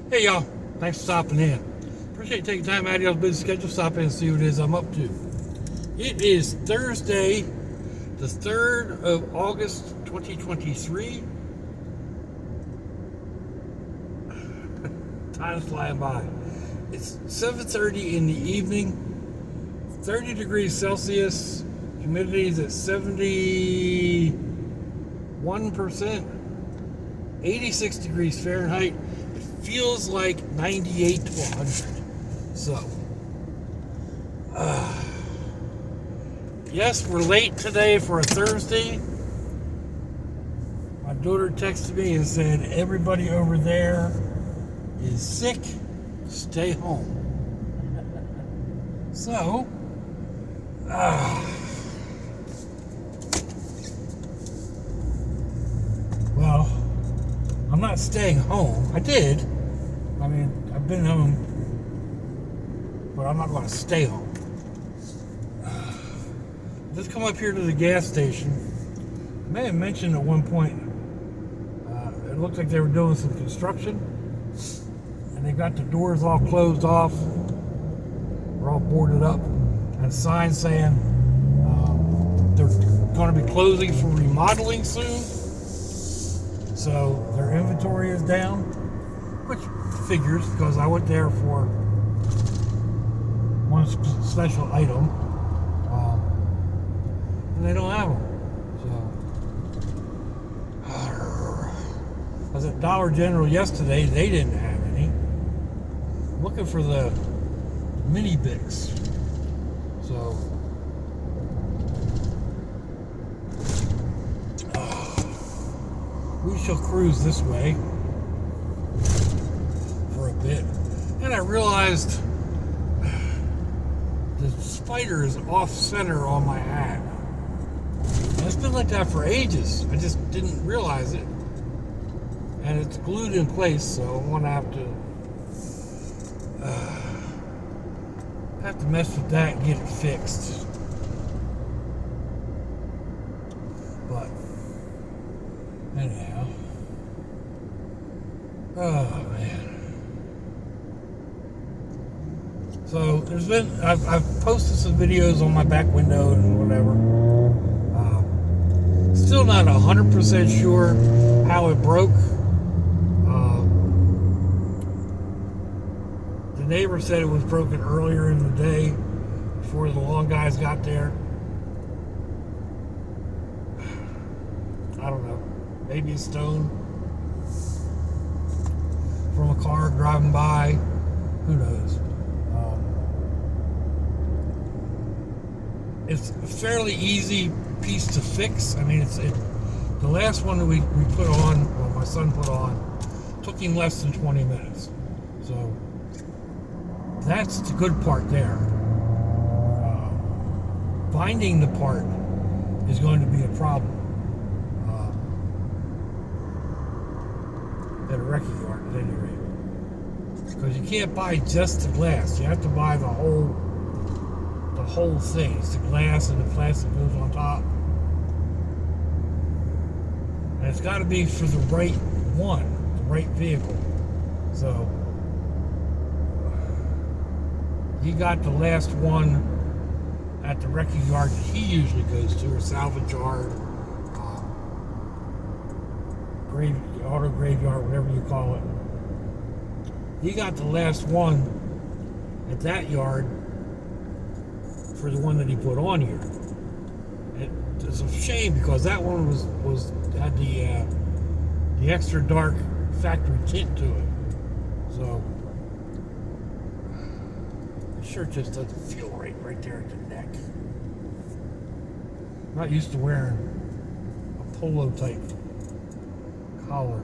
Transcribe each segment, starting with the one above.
Hey y'all, thanks for stopping in. Appreciate you taking time out of y'all's busy schedule to stop in and see what it is I'm up to. It is Thursday, the 3rd of August, 2023. Time's flying by. It's 7:30 in the evening, 30 degrees Celsius, humidity is at 71%, 86 degrees Fahrenheit. It feels like 98 to 100. So, yes, we're late today for a Thursday. My daughter texted me and said, everybody over there is sick, stay home. So, well, I'm not staying home. I did. I mean, I've been home, but I'm not going to stay home. Just come up here to the gas station. I may have mentioned at one point, it looked like they were doing some construction, and they got the doors all closed off. They're all boarded up, and signs saying they're going to be closing for remodeling soon. So their inventory is down, which figures because I went there for one special item, and they don't have them. So I was at Dollar General yesterday. They didn't have any. I'm looking for the mini Bix. So we shall cruise this way for a bit. And I realized the spider is off center on my hat. And it's been like that for ages. I just didn't realize it. And it's glued in place, so I'm gonna have to mess with that and get it fixed. But anyhow, oh man. So there's been I've posted some videos on my back window and whatever. Still not 100% sure how it broke. The neighbor said it was broken earlier in the day before the lawn guys got there. I don't know. Maybe a stone from a car driving by. Who knows? It's a fairly easy piece to fix. I mean, the last one that we put on, well, my son put on, took him less than 20 minutes. So that's the good part there. Finding the part is going to be a problem at a wrecking yard at any rate. Because you can't buy just the glass. You have to buy the whole thing. It's the glass and the plastic goes on top. And it's got to be for the right one, the right vehicle. So he got the last one at the wrecking yard that he usually goes to, or salvage yard, auto graveyard, whatever you call it. He got the last one at that yard for the one that he put on here. It's a shame because that one had the extra dark factory tint to it. So the shirt just doesn't feel right there at the neck. I'm not used to wearing a polo type collar.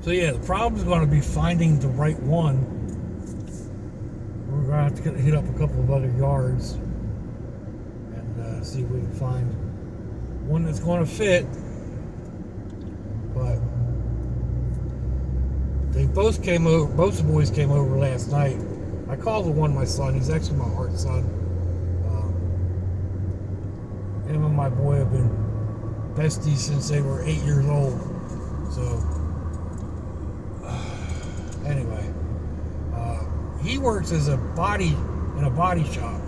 So yeah, the problem is going to be finding the right one. We're going to have to hit up a couple of other yards and see if we can find one that's going to fit. But they both came over. Both the boys came over last night. I called the one my son. He's actually my heart son. Him and my boy have been besties since they were 8 years old. So, anyway, he works as in a body shop,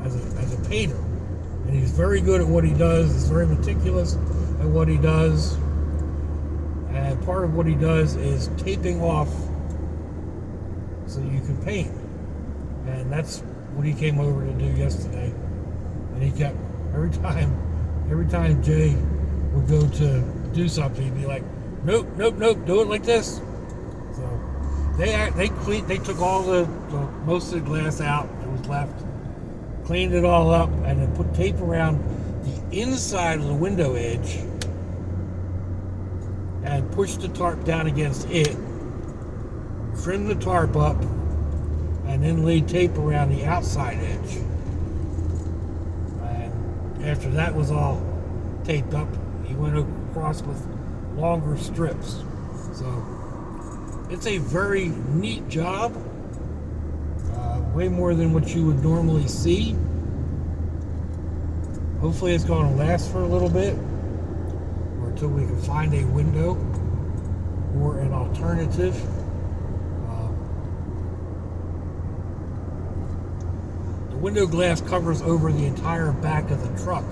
as a painter, and he's very good at what he does. He's very meticulous at what he does, and part of what he does is taping off so you can paint, and that's what he came over to do yesterday. And he kept every time Jay would go to do something, he'd be like, nope, do it like this. So they took all the most of the glass out that was left, cleaned it all up, and then put tape around the inside of the window edge and pushed the tarp down against it, trimmed the tarp up, and then laid tape around the outside edge. And after that was all taped up, he went across with longer strips. So it's a very neat job, way more than what you would normally see. Hopefully it's going to last for a little bit, or until we can find a window or an alternative. The window glass covers over the entire back of the truck,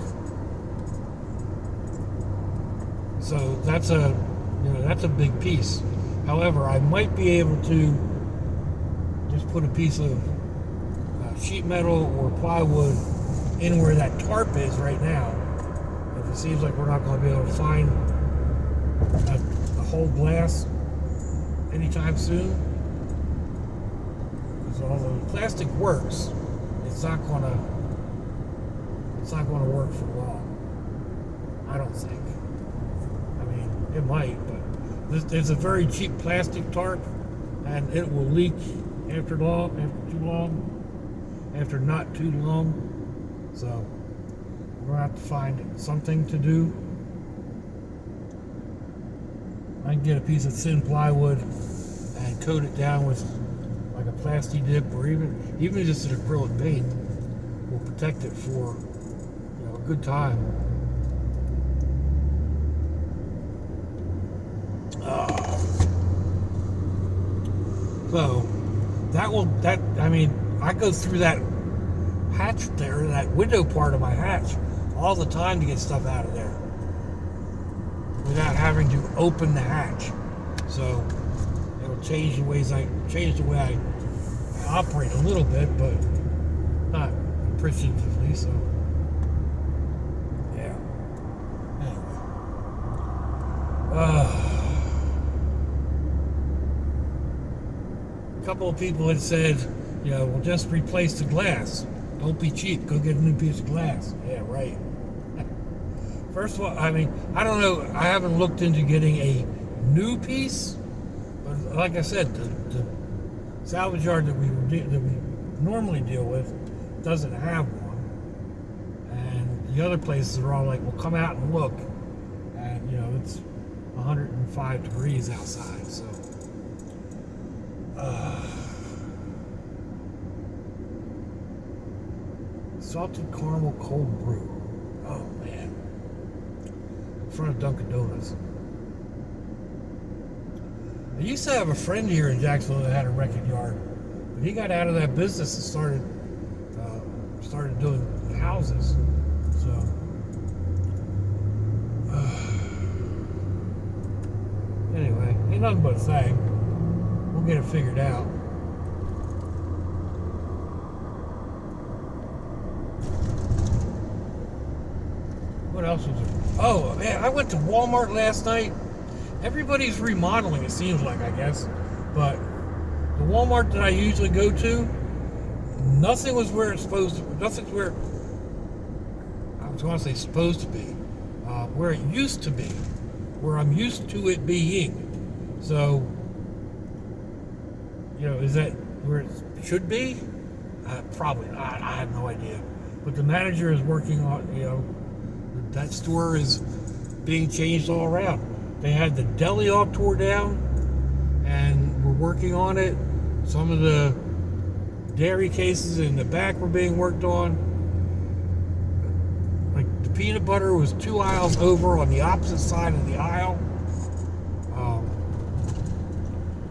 so that's a big piece. However, I might be able to just put a piece of sheet metal or plywood in where that tarp is right now. If it seems like we're not going to be able to find the whole glass anytime soon, because although the plastic works, it's not going to work for long, I don't think. I mean, it might, but it's a very cheap plastic tarp, and it will leak after not too long. So we're going to have to find something to do. I can get a piece of thin plywood and coat it down with like a plasti dip, or even just an acrylic paint will protect it for a good time. So I go through that hatch there, that window part of my hatch, all the time to get stuff out of there without having to open the hatch. So it'll change the way I operate a little bit, but not appreciatively. So yeah. Anyway. A couple of people had said, we'll just replace the glass. Don't be cheap. Go get a new piece of glass. Yeah, right. First of all, I don't know. I haven't looked into getting a new piece, but like I said, the salvage yard that we normally deal with doesn't have one, and the other places are all like, "Well, come out and look," and it's 105 degrees outside, so. Salted caramel cold brew. Oh man. In front of Dunkin' Donuts. I used to have a friend here in Jacksonville that had a record yard, but he got out of that business and started doing houses. So anyway, ain't nothing but a thing. We'll get it figured out. What else was there? Oh, man, I went to Walmart last night. Everybody's remodeling, it seems like, I guess. But the Walmart that I usually go to, nothing was where it's supposed to be. Nothing's where, I was going to say supposed to be. Where it used to be. Where I'm used to it being. So, is that where it should be? Probably not. I have no idea. But the manager is working on, that store is being changed all around. They had the deli all tore down, and we're working on it. Some of the dairy cases in the back were being worked on. Like the peanut butter was 2 aisles over on the opposite side of the aisle.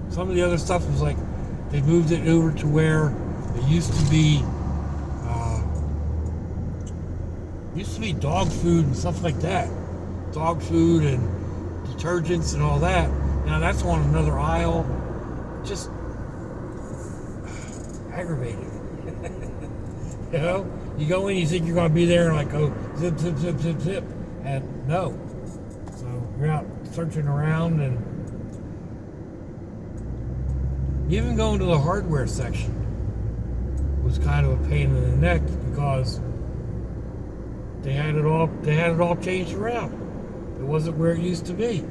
Some of the other stuff was like they moved it over to where it used to be dog food and stuff like that. Dog food and detergents and all that. Now that's on another aisle. Just aggravating. You know? You go in, you think you're going to be there and like go zip, zip, zip, zip, zip. And no. So you're out searching around, and even going to the hardware section was kind of a pain in the neck because they had it all changed around. It wasn't where it used to be.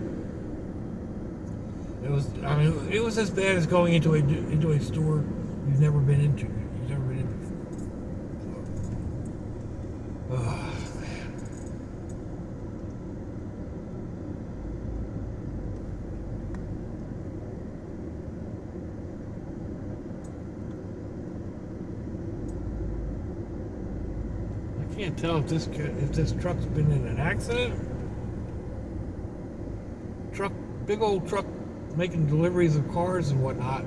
It was as bad as going into a store you've never been into. Oh, man. I can't tell if this truck's been in an accident. Big old truck making deliveries of cars and whatnot.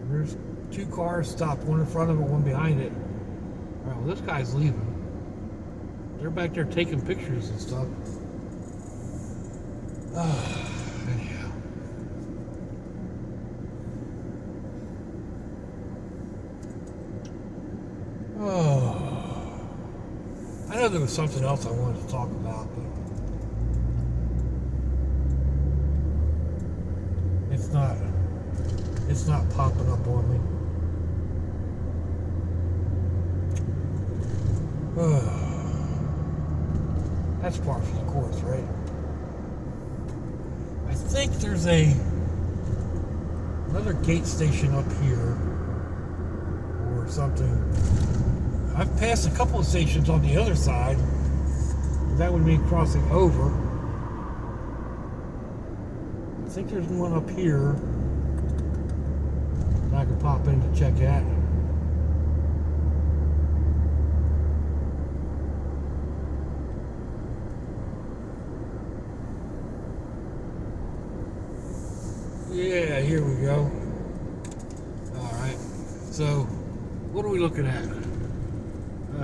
There's 2 cars stopped, one in front of it, one behind it. All right, well, this guy's leaving. They're back there taking pictures and stuff. Anyhow. I know there was something else I wanted to talk about, but it's not popping up on me. That's par for the course, right? I think there's another gate station up here or something. I've passed a couple of stations on the other side. That would mean crossing over. I think there's one up here that I can pop in to check at. Yeah, here we go. Alright, so what are we looking at?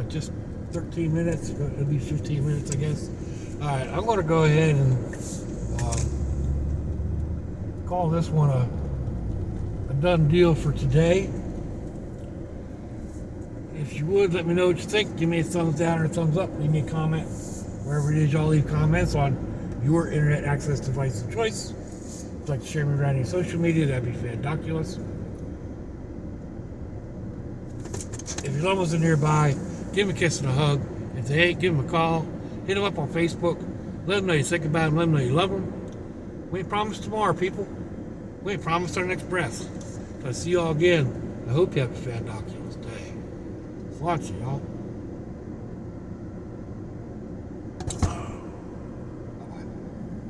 Just 13 minutes, it'll be 15 minutes, I guess. Alright, I'm going to go ahead and call this one a done deal for today. If you would, let me know what you think. Give me a thumbs down or a thumbs up. Leave me a comment. Wherever it is y'all leave comments on your internet access device of choice. If you'd like to share me around your social media, that'd be fandoculous. If your loved ones are nearby, give them a kiss and a hug. If they ain't, give them a call. Hit them up on Facebook. Let them know you think about them. Let them know you love them. We ain't promised tomorrow, people. We ain't promised our next breath. So I'll see y'all again. I hope you have a fandoculous day. Watch it, y'all.